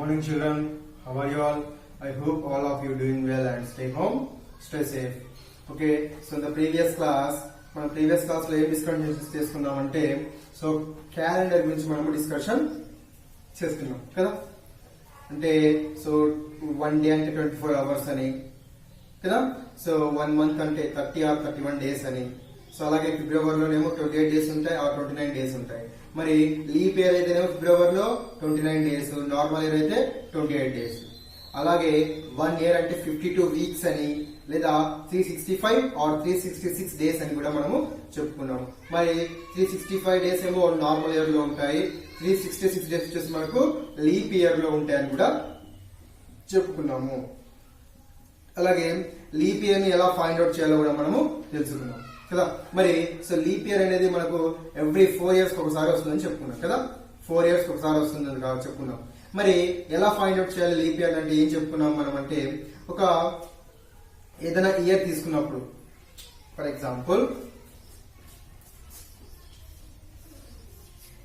morning children, how are you all? I hope all of you doing well and stay home, stay safe. Okay, so in the previous class మనం previous class లో ఏం discussion చేసుకున్నామంటే so calendar గురించి మనం discussion చేసుకున్నాం కదా. అంటే so 1 day అంటే 24 అవర్స్ అని కదా. సో 1 మంత్ అంటే 30 ఆర్ 31 డేస్ అని. సో అలాగే ఫిబ్రవరిలోనేమో 28 డేస్ ఉంటాయి ఆర్ 29 డేస్ ఉంటాయి. మరి లీప్ ఇయర్ అయితేనేమో ఫిబ్రవరిలో 29 డేస్, నార్మల్ ఇయర్ అయితే 28 డేస్. అలాగే 1 ఇయర్ అంటే 52 వీక్స్ అని లేదా 365 ఆర్ 366 డేస్ అని కూడా మనము చెప్పుకున్నాం. మరి 365 డేస్ ఏమో నార్మల్ ఇయర్ లో ఉంటాయి, 366 డేస్ వచ్చేసి మనకు లీప్ ఇయర్ లో ఉంటాయని కూడా చెప్పుకున్నాము. అలాగే లీప్ ఇయర్ ని ఎలా ఫైండ్ అవుట్ చేయాలో కూడా మనము తెలుసుకున్నాం కదా. మరి సో లీప్ ఇయర్ అనేది మనకు ఎవ్రీ 4 ఇయర్స్ ఒకసారి వస్తుందని చెప్పుకున్నాం కదా. 4 ఇయర్స్ ఒకసారి వస్తుందని చెప్పుకున్నాం. మరి ఎలా ఫైండ్ అవుట్ చేయాలి లీప్ ఇయర్ అంటే ఏం చెప్పుకున్నాం మనం అంటే, ఒక ఏదైనా ఇయర్ తీసుకున్నప్పుడు ఫర్ ఎగ్జాంపుల్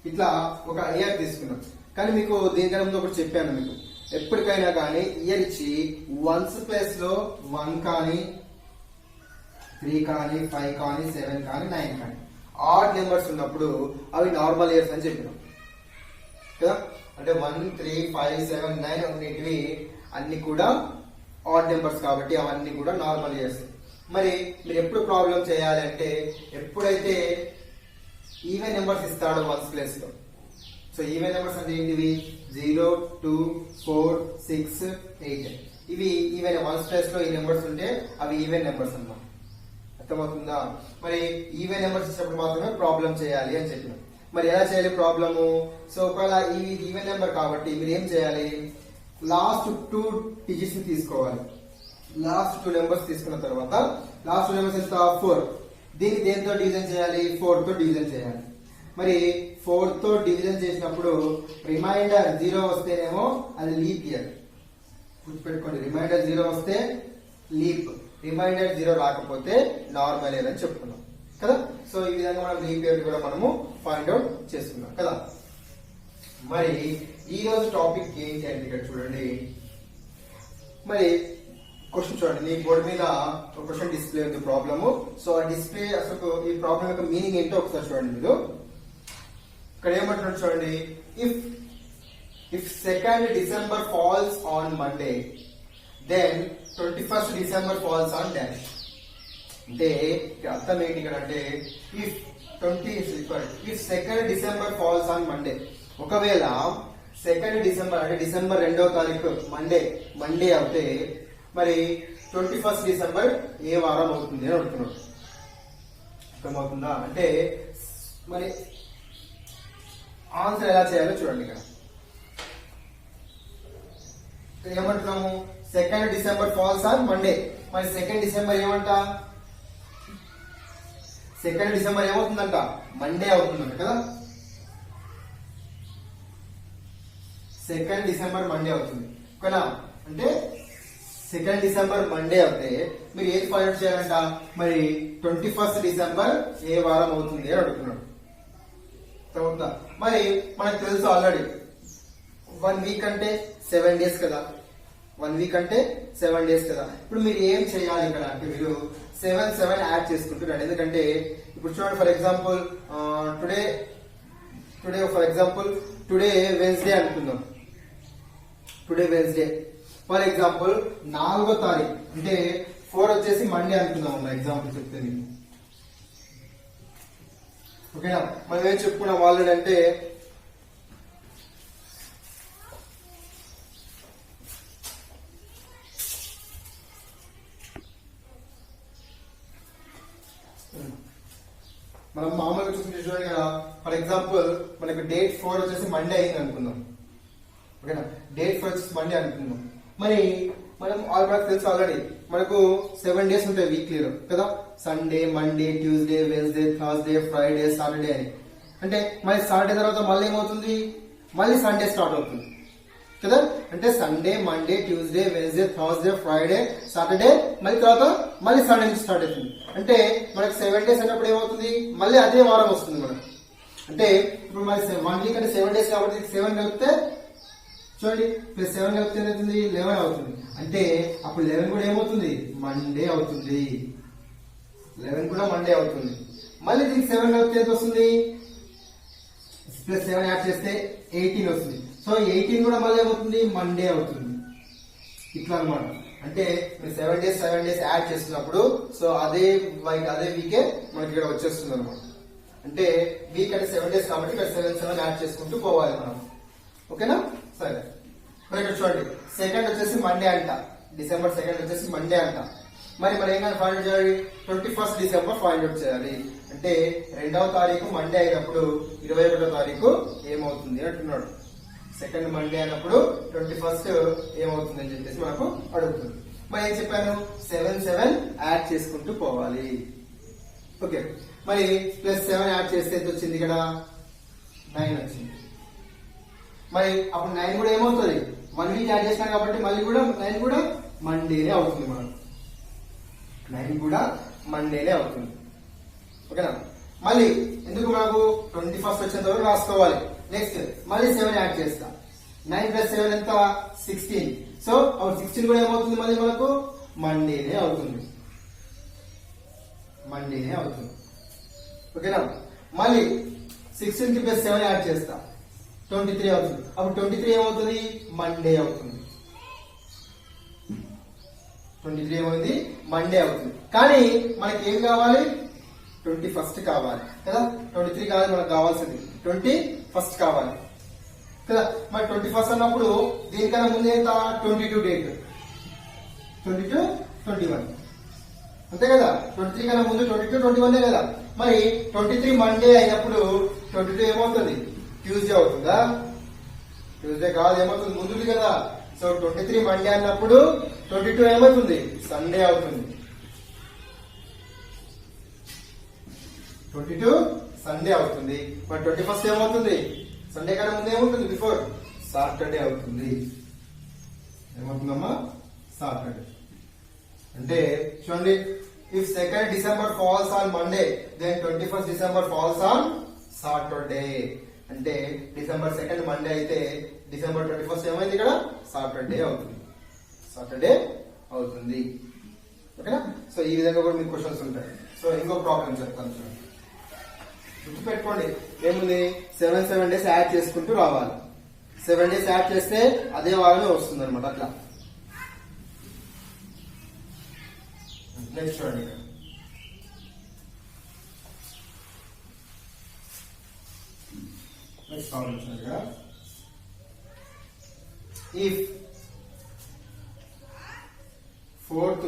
ఇట్లా ఒక ఇయర్ తీసుకున్నాం. కానీ మీకు దీనికన్నా ముందు ఒకటి చెప్పాను, మీకు ఎప్పటికైనా కానీ ఇయర్ ఇచ్చి 1s ప్లేస్ లో 1 కానీ 3 కానీ 5 కానీ 7 కానీ 9 కానీ ఆడ్ నెంబర్స్ ఉన్నప్పుడు అవి నార్మల్ ఇయర్స్ అని చెప్పినాం కదా. అంటే 1, 3, 5, 7, 9 అన్నిటివి అన్ని కూడా ఆడ్ నెంబర్స్ కాబట్టి అవన్నీ కూడా నార్మల్ ఇయర్స్. మరి మీరు ఎప్పుడు ప్రాబ్లం చేయాలి అంటే, ఎప్పుడైతే ఈవెన్ నెంబర్స్ ఇస్తాడో 1s ప్లేస్ లో. సో ఈవెన్ నెంబర్స్ అంటే ఏంటివి 0, 2, 4, 6, 8 ఇవి ఈవెన్ 1s ప్లేస్ లో ఈ నెంబర్స్ ఉంటే అవి ఈవెన్ నెంబర్స్ అన్నమాట. అర్థమవుతుందా? మరి ఈవెన్ నెంబర్స్ ఇచ్చినప్పుడు మాత్రమే ప్రాబ్లం చేయాలి అని చెప్పినాం. మరి ఎలా చేయాలి ప్రాబ్లము? సో ఒకవేళ ఈ ఈవెన్ నెంబర్ కాబట్టి మీరు ఏం చేయాలి, లాస్ట్ 2 డిజిట్స్ ని తీసుకోవాలి. లాస్ట్ 2 నెంబర్స్ తీసుకున్న తర్వాత లాస్ట్ 2 నెంబర్స్ ఎంత 4, దీన్ని దేంతో డివిజన్ చేయాలి 4 తో డివిజన్ చేయాలి. మరి 4 తో డివిజన్ చేసినప్పుడు రిమైండర్ 0 వస్తేనేమో అది లీప్ ఇయర్. గుర్తుపెట్టుకోండి, రిమైండర్ 0 వస్తే లీప్, రిమైండర్ 0 రాకపోతే నార్మల్ ఇయర్ అని చెప్పుకున్నాం కదా. సో ఈ విధంగా మనం లీప్ ఇయర్ కూడా మనము ఫైండ్ అవుట్ చేసుకున్నాం కదా. మరి ఈ రోజు టాపిక్ ఏంటి అంటే ఇక్కడ చూడండి, మరి క్వశ్చన్ చూడండి, మీ బోర్డు మీద ఒక క్వశ్చన్ డిస్ప్లే ఉంది ప్రాబ్లము. సో ఆ డిస్ప్లే అసలు ఈ ప్రాబ్లం యొక్క మీనింగ్ ఏంటో ఒకసారి చూడండి మీరు. ఇక్కడ ఏమంటున్నాడు చూడండి, if 2nd December falls on Monday, then 21st December falls on dash. అంటే అర్థం ఏంటి ఇక్కడ అంటే, if 2nd December falls on Monday, ఒకవేళ 2nd December అంటే డిసెంబర్ 2వ తారీఖు మండే అవుతే మరి 21st December ఏ వారం అవుతుంది అని అడుగుతున్నాడు. అర్థమవుతుందా? అంటే మరి ఆన్సర్ ఎలా చేయాలో చూడండి. ఇక్కడ ఏమంటున్నాము 2nd December falls on Monday. మరి 2nd December ఏమంట, 2nd December ఏమవుతుందంట మండే అవుతుందంట కదా. 2nd December మండే అవుతుంది కదా. అంటే 2nd December మండే అవుతే మీరు ఏది ఫైండ్ అవుట్ చేయాలంట, మరి 21st December ఏ వారం అవుతుంది అని అడుగుతున్నాడు. మరి మనకు తెలుసు ఆల్రెడీ 1 వీక్ అంటే 7 డేస్ కదా. 1 వీక్ అంటే 7 డేస్ కదా. ఇప్పుడు మీరు ఏం చేయాలి ఇక్కడ అంటే, మీరు 7 యాడ్ చేసుకుంటున్నాడు. ఎందుకంటే ఇప్పుడు చూడండి, for example today for example today Wednesday అనుకుందాం. టుడే వెన్స్డే ఫర్ ఎగ్జాంపుల్ 4వ తారీఖు అంటే 4 వచ్చేసి మండే అనుకుందాం. ఎగ్జాంపుల్ చెప్తే మీకు ఓకేనా. మనం ఏం చెప్పుకున్నాం ఆల్రెడీ అంటే, మనం మామూలుగా చూసుకుంటే చూడండి కదా, ఫర్ ఎగ్జాంపుల్ మనకు డేట్ 4 వచ్చేసి మండే అయింది అనుకుందాం. ఓకేనా, డేట్ 4 వచ్చేసి మండే అనుకుందాం. మరి మనం మనకు తెలుసు ఆల్రెడీ మనకు 7 డేస్ ఉంటాయి వీక్లీలో కదా. Sunday, Monday, Tuesday, Wednesday, Thursday, Friday, Saturday అని. అంటే మరి సాటర్డే తర్వాత మళ్ళీ ఏమవుతుంది, మళ్ళీ సండే స్టార్ట్ అవుతుంది కదా. అంటే Sunday, Monday, Tuesday, Wednesday, Thursday, Friday, Saturday, మళ్ళీ తర్వాత మళ్ళీ సండే నుంచి స్టార్ట్ అవుతుంది. అంటే మనకు 7 డేస్ అన్నప్పుడు ఏమవుతుంది, మళ్ళీ అదే వారం వస్తుంది మనకు. అంటే ఇప్పుడు మరి 1 వీక్ అంటే 7 డేస్ కాబట్టి 7 కలిపితే చూడండి ప్లస్ 7 కలిపితే ఏమవుతుంది 11 అవుతుంది. అంటే అప్పుడు 11 కూడా ఏమవుతుంది మండే అవుతుంది. 11 కూడా మండే అవుతుంది. మళ్ళీ దీనికి 7 కలిపితే ఎంత వస్తుంది? ప్లస్ 7 యాడ్ చేస్తే 18 వస్తుంది. సో 18 కూడా మళ్ళీ ఏమవుతుంది మండే అవుతుంది. ఇట్లా అనమాట. అంటే మీరు 7 డేస్ యాడ్ చేస్తున్నప్పుడు సో అదే వీకే మనకి ఇక్కడ వచ్చేస్తుంది అనమాట. అంటే వీక్ అంటే 7 డేస్ కాబట్టి ఇక్కడ 7 యాడ్ చేసుకుంటూ పోవాలి మనం. ఓకేనా? సరే, మరి ఇక్కడ చూడండి సెకండ్ వచ్చేసి మండే అంట. డిసెంబర్ 2 వచ్చేసి మండే అంట. మరి మనం ఏం కానీ ఫైండ్ అవుట్ చేయాలి? 21 డిసెంబర్ ఫైండ్ అవుట్ చేయాలి. అంటే 2వ తారీఖు మండే అయినప్పుడు 21వ తారీఖు ఏమవుతుంది అంటున్నాడు. సెకండ్ మండే అయినప్పుడు 21 ఏమవుతుంది అని చెప్పేసి మనకు అడుగుతుంది. మరి ఏం చెప్పాను? 7 యాడ్ చేసుకుంటూ పోవాలి. ఓకే, మరి ప్లస్ 7 యాడ్ చేస్తే ఎంత వచ్చింది? ఇక్కడ 9 వచ్చింది. మరి అప్పుడు 9 కూడా ఏమవుతుంది? 1 వీక్ యాడ్ చేసినాం కాబట్టి మళ్ళీ కూడా 9 కూడా మండేనే అవుతుంది. మనం 9 కూడా మండేనే అవుతుంది. ఓకేనా? మళ్ళీ ఎందుకు మనకు 21 వచ్చేంత వరకు రాసుకోవాలి. నెక్స్ట్ మళ్ళీ 7 యాడ్ చేస్తా. 9 ప్లస్ 7 ఎంత? 16. సో అప్పుడు 16 కూడా ఏమవుతుంది? మళ్ళీ మనకు మండేనే అవుతుంది. మండేనే అవుతుంది. ఓకేనా? మళ్ళీ 16 కి ప్లస్ 7 యాడ్ చేస్తా. 23 అవుతుంది. అప్పుడు 23 ఏమవుతుంది? మండే అవుతుంది. 23 ఏమైంది? మండే అవుతుంది. కానీ మనకి ఏం కావాలి? 21 కావాలి కదా. 23 కాదు మనకు కావాల్సింది, 21 కావాలి కదా. మరి 21 అన్నప్పుడు దీనికన్నా ముందు ఎంత? 22 డేట్, 22, 21 అంతే కదా. 23 కన్నా ముందు 22, 21 కదా. మరి 23 మండే అయినప్పుడు 22 ఏమవుతుంది? ట్యూస్డే అవుతుందా? ట్యూస్డే కాదు, ఏమవుతుంది? ముందుది కదా. సో 23 మండే అన్నప్పుడు 22 ఏమవుతుంది? సండే అవుతుంది. 22 సండే అవుతుంది. మరి 21 ఏమవుతుంది? సండే కన్నా ముందు ఏమవుతుంది? బిఫోర్ సాటర్డే అవుతుంది. ఏమవుతుందమ్మా? సాటర్డే. అంటే చూడండి, if 2nd December falls on Monday, then 21st December falls on Saturday. అంటే డిసెంబర్ 2 మండే అయితే డిసెంబర్ 21 ఏమైంది? ఇక్కడ సాటర్డే అవుతుంది. సాటర్డే అవుతుంది. ఓకేనా? సో ఈ విధంగా కూడా మీకు క్వశ్చన్స్ ఉంటాయి. సో ఇంకో ప్రాబ్లం చెప్తాను చూడండి. గుర్తుపెట్టుకోండి, ఏముంది? 7 డేస్ యాడ్ చేసుకుంటూ రావాలి. 7 డేస్ యాడ్ చేస్తే అదే వారమే వస్తుంది అనమాట. అట్లా నెక్స్ట్ చూడండి. నెక్స్ట్ ప్రాబ్లం చూడండి. ఇక్కడ if 4th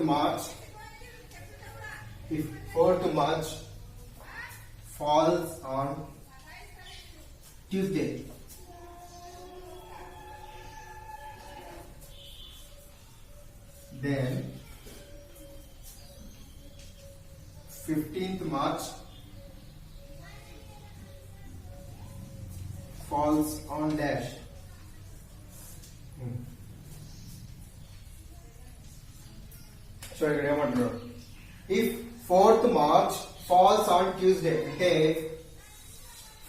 March falls on Tuesday, then 15th March falls on dash. So ఇక్కడ ఏమంటున్నాడు? If 4th March falls on Tuesday, అంటే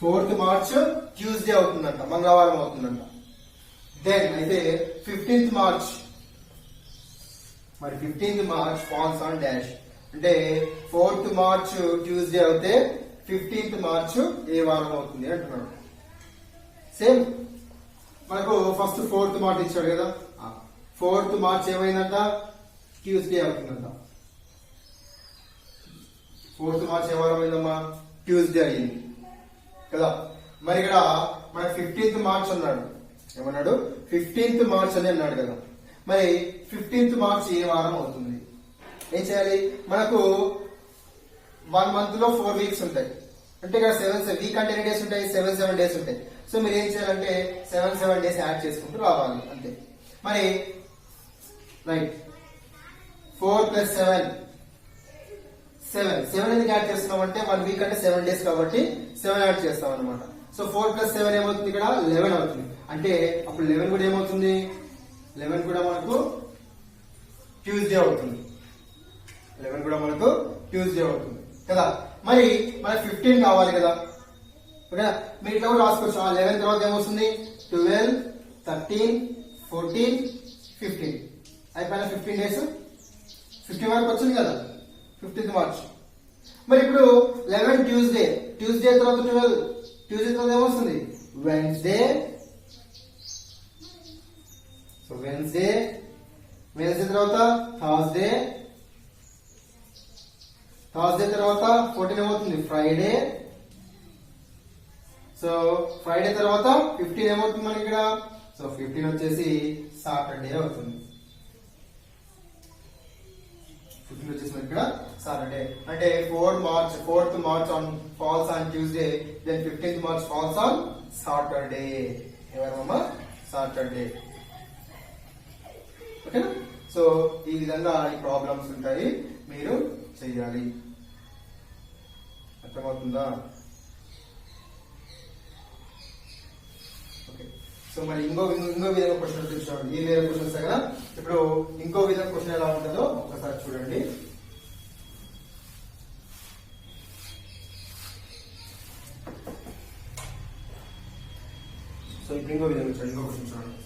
4th March ట్యూస్డే అవుతుందంట, మంగళవారం అవుతుందంట. దెన్ అయితే 15th March, మరి 15th March falls on dash, అంటే 4th March ట్యూస్డే అవుతే 15th March ఏ వారం అవుతుంది అంటున్నాడు. సేమ్ మనకు ఫస్ట్ 4th March ఇచ్చాడు కదా. 4th March ఏమైందంట? ట్యూస్డే అవుతుందంట. 4th March ఏ వారం అయిందమ్మా? ట్యూస్డే అయింది కదా. మరి ఇక్కడ మన 15th March అన్నాడు. ఏమన్నాడు? 15th March అని అన్నాడు కదా. మరి 15th March ఏ వారం అవుతుంది? ఏం చేయాలి? మనకు 1 month లో 4 weeks ఉంటాయి. అంటే ఇక్కడ 7 వీక్ అంటే ఎన్ని డేస్ ఉంటాయి? 7 డేస్ ఉంటాయి. సో మీరు ఏం చేయాలంటే 7 డేస్ యాడ్ చేసుకుంటూ రావాలి అంతే. మరి రైట్, 4 + 7 7 ఎందుకు యాడ్ చేస్తున్నాం అంటే 1 వీక్ అంటే 7 డేస్ కాబట్టి 7 యాడ్ చేస్తాం అనమాట. సో 4 + 7 ఏమవుతుంది? ఇక్కడ 11 అవుతుంది. అంటే అప్పుడు 11 కూడా ఏమవుతుంది? 11 కూడా మనకు ట్యూస్డే అవుతుంది. 11 కూడా మనకు ట్యూస్డే అవుతుంది కదా. మరి మనకు 15 కావాలి కదా. ఓకేనా? మీరు ఇట్లా కూడా రాసుకోవచ్చు. 11 తర్వాత ఏమొస్తుంది? 12, 13, 14, 15 అయిపోయిన 15 డేస్ 15 వరకు వచ్చింది కదా 15th మార్చ్. మరి ఇప్పుడు 11 ట్యూస్డే తర్వాత 12 ట్యూస్డే తర్వాత ఏమొస్తుంది వెన్స్డే. సో వెన్స్డే తర్వాత థర్స్డే తర్వాత 14 ఏమవుతుంది ఫ్రైడే. సో ఫ్రైడే తర్వాత 15 ఏమవుతుంది మనకి ఇక్కడ. సో 15 వచ్చేసి సాటర్డే అవుతుంది. 15 వచ్చేసి మనకి ఇక్కడ సాటర్డే. అంటే 4th March on falls on Tuesday, then 15th March falls on Saturday. ఎవరమ్మా సాటర్డే. ఓకేనా. సో ఈ విధంగా ఈ ప్రాబ్లమ్స్ ఉంటాయి, మీరు చెయ్యాలి. అర్థమవుతుందా? ఓకే. సో మరి ఇంకో విధంగా క్వశ్చన్ చూడండి. ఈ వేరే క్వశ్చన్స్ కదా. ఇప్పుడు ఇంకో విధంగా క్వశ్చన్ ఎలా ఉంటుందో ఒకసారి చూడండి. సో ఇప్పుడు ఇంకో విధంగా చూడండి. ఇంకో క్వశ్చన్ చూడండి.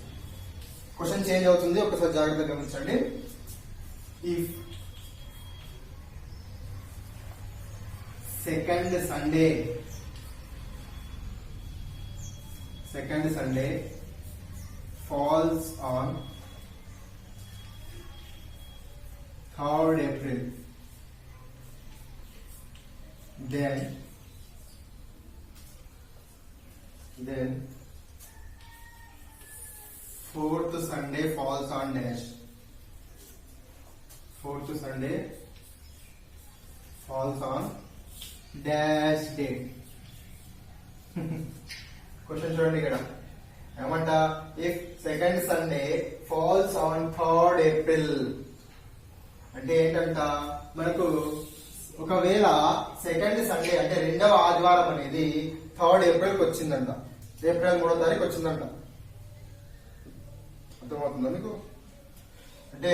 క్వశ్చన్ చేంజ్ అవుతుంది, ఒకసారి జాగ్రత్తగా గమనించండి. If second Sunday falls on 3rd April, then 4th Sunday falls on dash. 4th Sunday falls on dash date. Question చూడండి ఇక్కడ ఏమంట. If second Sunday falls on 3rd April అంటే ఏంటంట, మనకు ఒకవేళ సెకండ్ సండే అంటే 2వ ఆదివారం అనేది 3rd April కి వచ్చిందంట. ఏప్రిల్ 3వ తారీఖు వచ్చిందంట. అర్థమవుతుందా మీకు? అంటే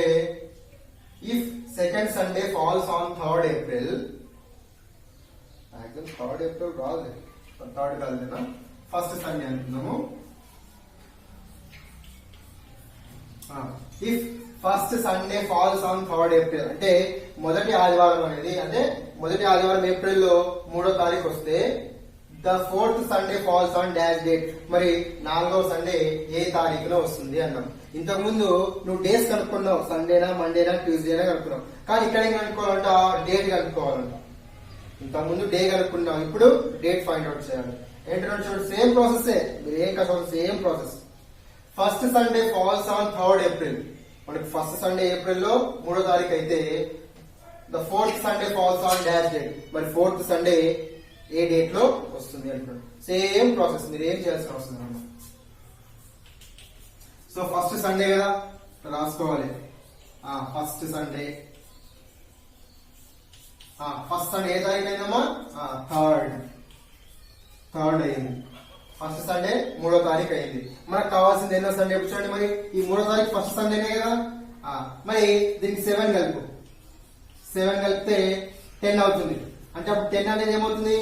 if second Sunday falls on 3rd April, 3rd April రాదు, 3rd కాలేదన్నా, ఫస్ట్ సండే అంటున్నాము. If first Sunday falls on 3rd April అంటే మొదటి ఆదివారం అనేది, అంటే మొదటి ఆదివారం ఏప్రిల్లో 3వ తారీఖు వస్తే the 4th Sunday falls on dash date, మరి 4వ సండే ఏ తారీఖులో వస్తుంది అన్నాం. ఇంతకు ముందు నువ్వు డేస్ కనుక్కున్నావు, సండేనా మండేనా ట్యూస్డేనా కనుక్కున్నావు. కానీ ఇక్కడ ఏం కనుక్కోవాలంట, డేట్ కనుక్కోవాలంట. ఇంతకు ముందు డే కనుక్కున్నాం, ఇప్పుడు డేట్ ఫైండ్ అవుట్ చేయాలి. ఏంటంటే చూడండి, సేమ్ ప్రాసెస్, మీరు ఏం కష్టం, same process. First Sunday falls on 3rd April, మనకి ఫస్ట్ సండే ఏప్రిల్లో 3వ తారీఖు అయితే the 4th Sunday falls on dash date, మరి 4th సండే ఏ డేట్ లో వస్తుంది అంటున్నాడు. సేమ్ ప్రాసెస్, మీరు ఏం చేయాల్సిన అవసరం లేదు. సో ఫస్ట్ సండే కదా రాసుకోవాలి. ఫస్ట్ సండే ఏ తారీఖు అయిందమ్మా, థర్డ్ అయింది. ఫస్ట్ సండే 3వ తారీఖు అయింది. మనకు కావాల్సింది ఎన్నో సండే చూడండి. మరి ఈ 3వ తారీఖు ఫస్ట్ సండేనే కదా. మరి దీనికి 7 కలుపు, 7 కలిపితే 10 అవుతుంది. అంటే అప్పుడు 10 అనేది ఏమవుతుంది,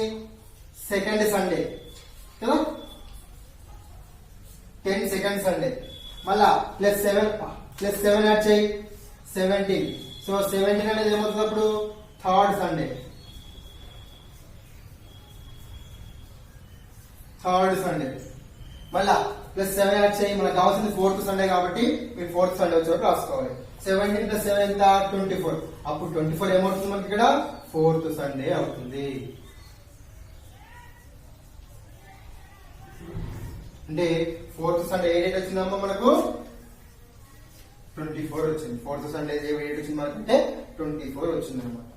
సెకండ్ సండే కదా. 10 సెకండ్ సండే. మళ్ళా +7 యాడ్ చేయి, 17. సో 17 అనేది ఏమవుతుంది అప్పుడు థర్డ్ సండే. మళ్ళా +7 యాడ్ చేయి, మనకు కావాల్సింది 4th సండే కాబట్టి మీరు 4th సండే వచ్చేటప్పుడు రాసుకోవాలి. 17 + 7 ఎంత 24. అప్పుడు 24 ఏమవుతుంది మనకి ఇక్కడ 4th సండే అవుతుంది. అంటే 4th సండే ఏ డేట్ వచ్చిందమ్మా మనకు 24 వచ్చింది. 4th సండే ఏ డేట్ వచ్చింది మనకు అంటే 24 వచ్చింది అనమాట.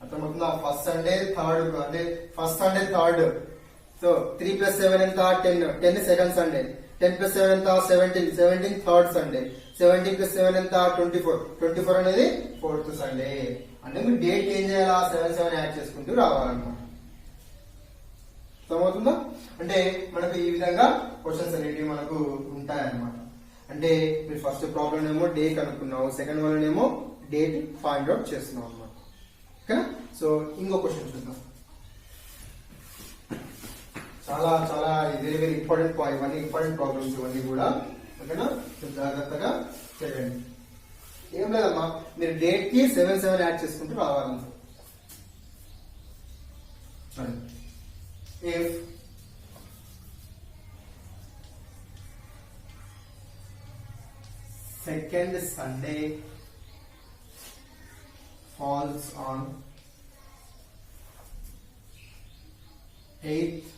అర్థమవుతుందా? ఫస్ట్ సండే థర్డ్, అంటే ఫస్ట్ సండే థర్డ్. సో 3 + 7 ఎంత 10 సెకండ్ సండే. 10 + 7 ఎంత 17 థర్డ్ సండే. 17 + 7 ఎంత 24 అనేది 4th సండే. అంటే మీరు డేట్ ఏం చేయాలా, 7 యాడ్ చేసుకుంటూ రావాలన్నమాట. అర్థమవుతుందా? అంటే మనకు ఈ విధంగా క్వశ్చన్స్ అనేవి మనకు ఉంటాయన్నమాట. అంటే మీరు ఫస్ట్ ప్రాబ్లం ఏమో డే కనుక్కున్నావు, సెకండ్ వన్ ఏమో డేట్ ఫైండ్ అవుట్ చేస్తున్నావు అన్నమాట. ఓకేనా? సో ఇంకో క్వశ్చన్ చూద్దాం. చాలా చాలా వెరీ వెరీ ఇంపార్టెంట్ పాయింట్, ఇవన్నీ ఇంపార్టెంట్ ప్రాబ్లమ్స్ ఇవన్నీ కూడా. ఓకేనా? జాగ్రత్తగా చేయండి. ఏం లేదమ్మా, మీరు డేట్ కి 7 7 యాడ్ చేసుకుంటూ రావాలంటే. If second Sunday falls on 8th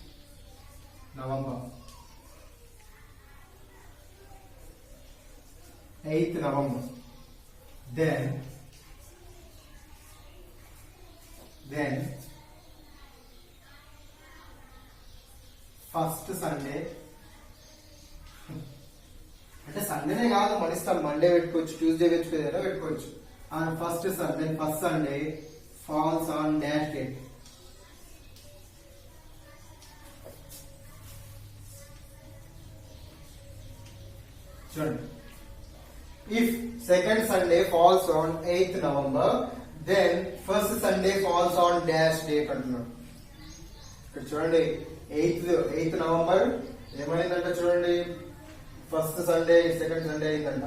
November, 8th November, then first Sunday, అంటే సండేనే కాదు మన ఇష్టం, మండే పెట్టుకోవచ్చు, ట్యూస్డే పెట్టుకోవచ్చు, పెట్టుకోవచ్చు. And first Sunday falls on dash date. చూడండి, if second Sunday falls on 8th November, then first Sunday falls on dash date అంటున్నాడు. ఇక్కడ చూడండి, 8th November ఏమైందంట చూడండి, ఫస్ట్ సండే సెకండ్ సండే అయిందంట.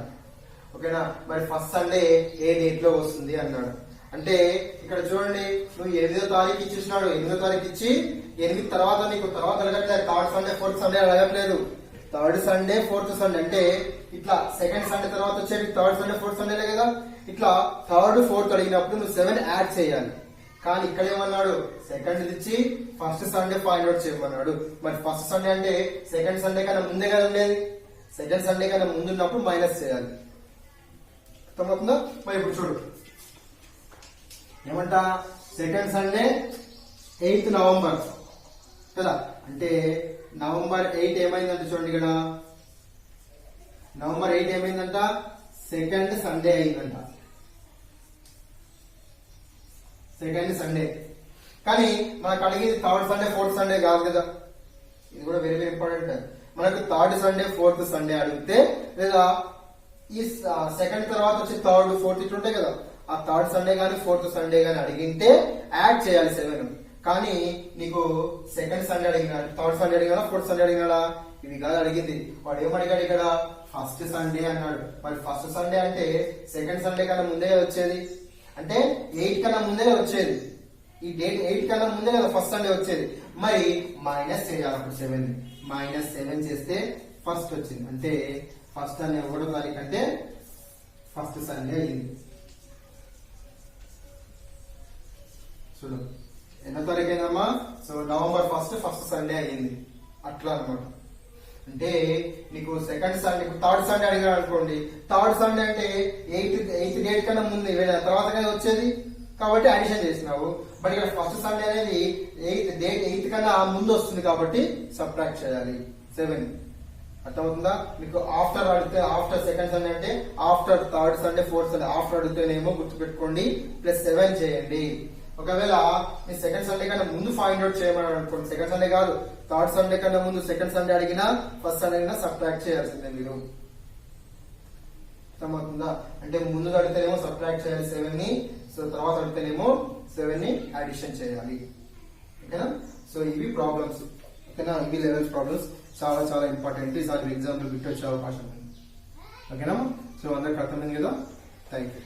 ఓకేనా? మరి ఫస్ట్ సండే ఏ డేట్ లో వస్తుంది అన్నాడు. అంటే ఇక్కడ చూడండి, నువ్వు 8వ తారీఖు ఇచ్చేసినాడు. 8వ తారీఖు ఇచ్చి 8 తర్వాత నీకు తర్వాత అడగట్లేదు, థర్డ్ సండే ఫోర్త్ సండే అడగట్లేదు. థర్డ్ సండే ఫోర్త్ సండే అంటే ఇట్లా సెకండ్ సండే తర్వాత వచ్చేది థర్డ్ సండే ఫోర్త్ సండేలే కదా. ఇట్లా థర్డ్ ఫోర్త్ అడిగినప్పుడు నువ్వు 7 యాడ్ చేయాలి. కానీ ఇక్కడ ఏమన్నాడు, సెకండ్ ఇచ్చి ఫస్ట్ సండే ఫైండ్ అవుట్ చేయమన్నాడు. మరి ఫస్ట్ సండే అంటే సెకండ్ సండే కన్నా ముందే కదా ఉండేది. సెకండ్ సండే కన్నా ముందున్నప్పుడు మైనస్ చేయాలి. అర్థమవుతుందా? మరి ఇప్పుడు చూడు, ఏమంట, సెకండ్ సండే 8th November కదా. అంటే November 8 ఏమైందంటే చూడండి, ఇక్కడ November 8 ఏమైందంట, సెకండ్ సండే అయిందంట. Second Sunday. కానీ మనకు అడిగేది థర్డ్ సండే ఫోర్త్ సండే కాదు కదా. ఇది కూడా వెరీ వెరీ ఇంపార్టెంట్. మనకు థర్డ్ సండే ఫోర్త్ సండే అడిగితే, లేదా ఈ సెకండ్ తర్వాత వచ్చి థర్డ్ ఫోర్త్ ఇట్లా ఉంటాయి కదా, ఆ థర్డ్ సండే గానీ ఫోర్త్ సండే గానీ అడిగింటే యాడ్ చేయాలి 7. కానీ నీకు సెకండ్ సండే అడిగినాడు, థర్డ్ సండే అడిగినా, ఫోర్త్ సండే అడిగినాడా, ఇవి కాదు అడిగింది. వాడు ఏమడిగాడు ఇక్కడ, ఫస్ట్ సండే అన్నాడు. మరి ఫస్ట్ సండే అంటే సెకండ్ సండే కన్నా ముందే వచ్చేది, అంటే 8 కన్నా ముందే వచ్చేది. ఈ డేట్ 8 కన్నా ముందే కదా ఫస్ట్ సండే వచ్చేది. మరి మైనస్ చేయాలి అప్పుడు 7. -7 చేస్తే ఫస్ట్ వచ్చింది. అంటే ఫస్ట్ అనే 1వ తారీఖు అంటే ఫస్ట్ సండే అయింది. చూడు, ఎన్నో తారీఖు అయిందమ్మా. So November 1st first Sunday అయింది. అట్లా అనమాట. అంటే నీకు సెకండ్ సండే, థర్డ్ సండే అడిగాడు అనుకోండి, థర్డ్ సండే అంటే 8th డేట్ కన్నా ముందు తర్వాత వచ్చేది కాబట్టి అడిషన్ చేసినావు. బట్ ఇక్కడ ఫస్ట్ సండే అనేది 8th కన్నా ముందు వస్తుంది కాబట్టి సబ్ట్రాక్ట్ చేయాలి 7. అర్థమవుతుందా? మీకు ఆఫ్టర్ అడిగితే, ఆఫ్టర్ సెకండ్ సండే అంటే after third Sunday fourth Sunday, after అడిగితేనేమో గుర్తుపెట్టుకోండి +7 చేయండి. ఒకవేళ మీ సెకండ్ సండే కన్నా ముందు ఫైండ్ అవుట్ చేయమని అనుకోండి, సెకండ్ సండే కాదు థర్డ్ సండే కన్నా ముందు సెకండ్ సండే అడిగినా ఫస్ట్ సండే అడిగినా సబ్ట్రాక్ట్ చేయాల్సిందే మీరు. అర్థమవుతుందా? అంటే ముందు అడిగితేనేమో సబ్ట్రాక్ట్ చేయాలి 7 ని, సో తర్వాత అడిగితేనేమో 7 ని అడిషన్ చేయాలి. ఓకేనా? సో ఇవి ప్రాబ్లమ్స్. ఓకేనా? ఇవి లెవెల్స్ ప్రాబ్లమ్స్ చాలా చాలా ఇంపార్టెంట్. ఈసారి ఎగ్జాంపుల్ బిట్ వచ్చే అవకాశం ఉంది. ఓకేనా? సో అందరికి అర్థమైంది కదా. Thank you.